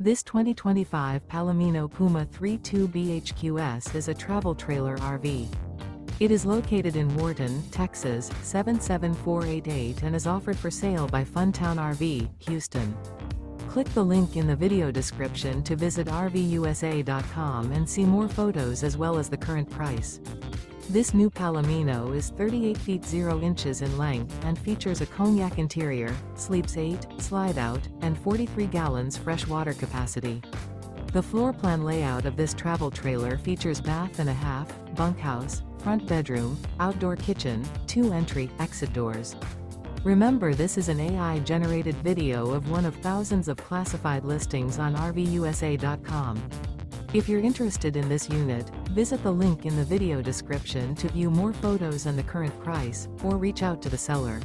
This 2025 Palomino Puma 3.2 BHQS is a travel trailer RV. It is located in Wharton, Texas, 77488 and is offered for sale by Funtown RV, Houston. Click the link in the video description to visit RVUSA.com and see more photos as well as the current price. This new Palomino is 38 feet 0 inches in length and features a COGNAC interior, sleeps 8, slide-out, and 43 gallons fresh water capacity. The floor plan layout of this travel trailer features bath and a half, bunkhouse, front bedroom, outdoor kitchen, 2 entry/exit doors. Remember, this is an AI-generated video of one of thousands of classified listings on RVUSA.com. If you're interested in this unit, visit the link in the video description to view more photos and the current price, or reach out to the seller.